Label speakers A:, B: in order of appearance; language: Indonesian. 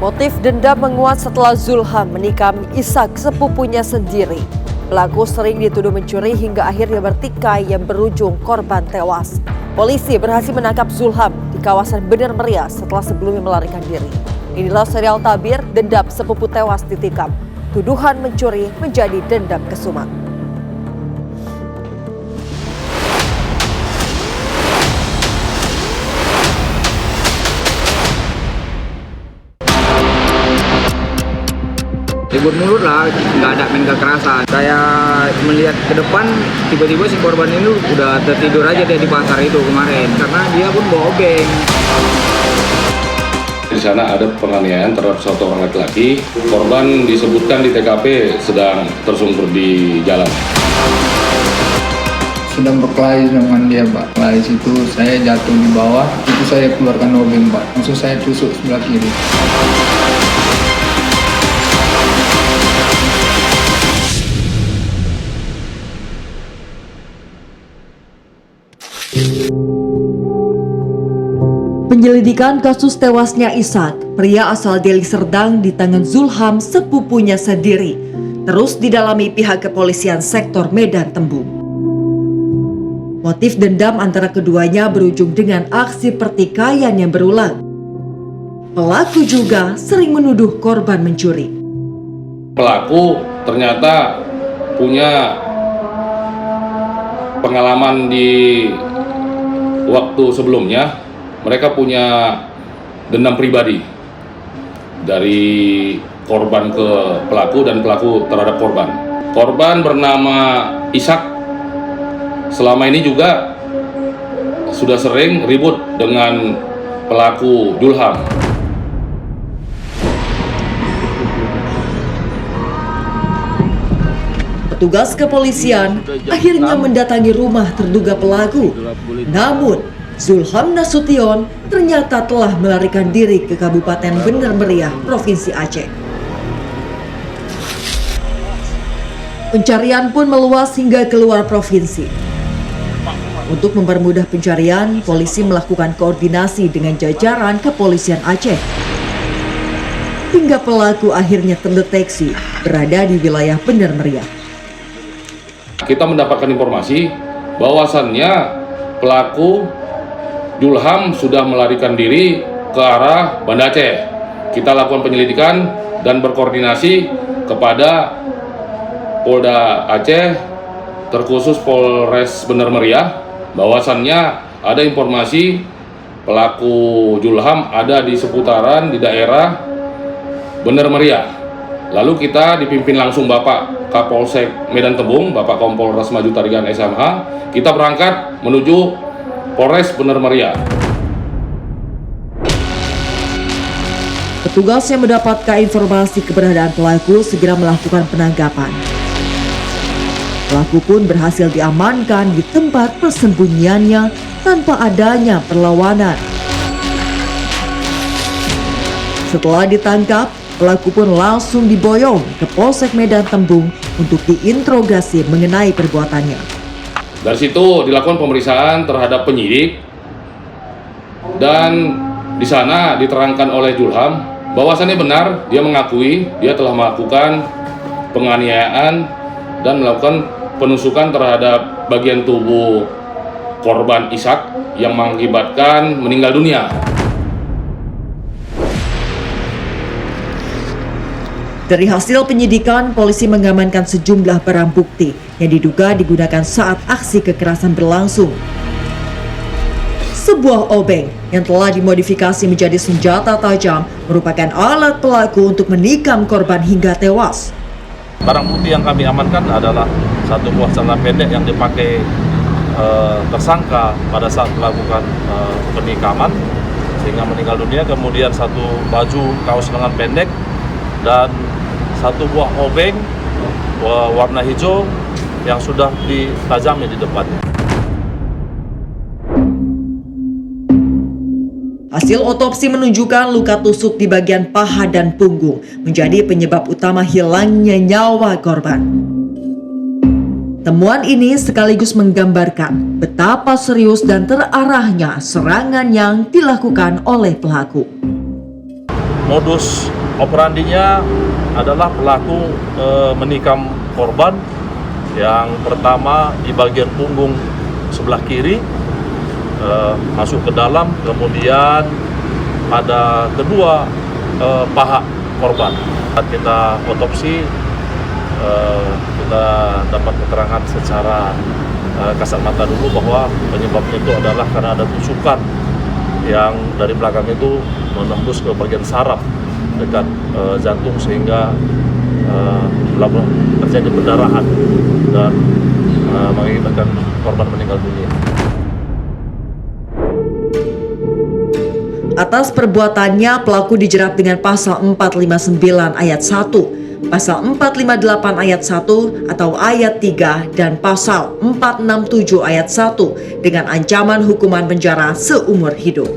A: Motif dendam menguat setelah Zulham menikam Ishak sepupunya sendiri. Pelaku sering dituduh mencuri hingga akhirnya bertikai yang berujung korban tewas. Polisi berhasil menangkap Zulham di kawasan Bener Meriah setelah sebelumnya melarikan diri. Inilah serial tabir dendam sepupu tewas ditikam. Tuduhan mencuri menjadi dendam kesumat.
B: Ribut mulut lah, nggak ada main kekerasan. Saya melihat ke depan, tiba-tiba si korban ini udah tertidur aja dia di pasar itu kemarin, karena dia pun bawa obeng.
C: Di sana ada penganiayaan terhadap satu orang laki-laki. Korban disebutkan di TKP sedang tersungkur di jalan.
D: Sedang berkelahi dengan dia, Pak. Kelahi situ saya jatuh di bawah, itu saya keluarkan obeng, Pak. Langsung saya tusuk sebelah kiri.
A: Penyelidikan kasus tewasnya Ishak, pria asal Deli Serdang di tangan Zulham sepupunya sendiri, terus didalami pihak kepolisian sektor Medan Tembung. Motif dendam antara keduanya berujung dengan aksi pertikaian yang berulang. Pelaku juga sering menuduh korban mencuri.
C: Pelaku ternyata punya pengalaman di waktu sebelumnya. Mereka punya dendam pribadi dari korban ke pelaku dan pelaku terhadap korban. Korban bernama Ishak selama ini juga sudah sering ribut dengan pelaku Zulham.
A: Petugas kepolisian akhirnya mendatangi rumah terduga pelaku. Namun Zulham Nasution ternyata telah melarikan diri ke Kabupaten Bener Meriah, Provinsi Aceh. Pencarian pun meluas hingga keluar provinsi. Untuk mempermudah pencarian, polisi melakukan koordinasi dengan jajaran kepolisian Aceh. Hingga pelaku akhirnya terdeteksi berada di wilayah Bener Meriah.
C: Kita mendapatkan informasi bahwasannya pelaku Zulham sudah melarikan diri ke arah Banda Aceh. Kita lakukan penyelidikan dan berkoordinasi kepada Polda Aceh, terkhusus Polres Bener Meriah, bahwasannya ada informasi pelaku Zulham ada di seputaran di daerah Bener Meriah. Lalu kita dipimpin langsung Bapak Kapolsek Medan Tembung, Bapak Kompol Rasmaju Tarigan SMH. Kita berangkat menuju Polres Bener Meriah.
A: Petugas yang mendapatkan informasi keberadaan pelaku segera melakukan penangkapan. Pelaku pun berhasil diamankan di tempat persembunyiannya tanpa adanya perlawanan. Setelah ditangkap, pelaku pun langsung diboyong ke Polsek Medan Tembung untuk diinterogasi mengenai perbuatannya.
C: Dari situ dilakukan pemeriksaan terhadap penyidik dan di sana diterangkan oleh Zulham bahwasannya benar dia mengakui dia telah melakukan penganiayaan dan melakukan penusukan terhadap bagian tubuh korban Ishak yang mengakibatkan meninggal dunia.
A: Dari hasil penyidikan, polisi mengamankan sejumlah barang bukti yang diduga digunakan saat aksi kekerasan berlangsung. Sebuah obeng yang telah dimodifikasi menjadi senjata tajam merupakan alat pelaku untuk menikam korban hingga tewas.
E: Barang bukti yang kami amankan adalah satu buah celana pendek yang dipakai tersangka pada saat melakukan penikaman sehingga meninggal dunia, kemudian satu baju kaos lengan pendek dan satu buah obeng warna hijau yang sudah ditajami di depannya.
A: Hasil otopsi menunjukkan luka tusuk di bagian paha dan punggung menjadi penyebab utama hilangnya nyawa korban. Temuan ini sekaligus menggambarkan betapa serius dan terarahnya serangan yang dilakukan oleh pelaku.
E: Modus operandinya adalah pelaku menikam korban. Yang pertama di bagian punggung sebelah kiri, masuk ke dalam, kemudian pada kedua paha korban. Saat kita otopsi, kita dapat keterangan secara kasat mata dulu bahwa penyebabnya itu adalah karena ada tusukan yang dari belakang itu menembus ke bagian saraf dekat jantung, sehingga terjadi pendarahan dan mengakibatkan korban meninggal dunia.
A: Atas perbuatannya, pelaku dijerat dengan pasal 459 ayat 1, pasal 458 ayat 1 atau ayat 3, dan pasal 467 ayat 1 dengan ancaman hukuman penjara seumur hidup.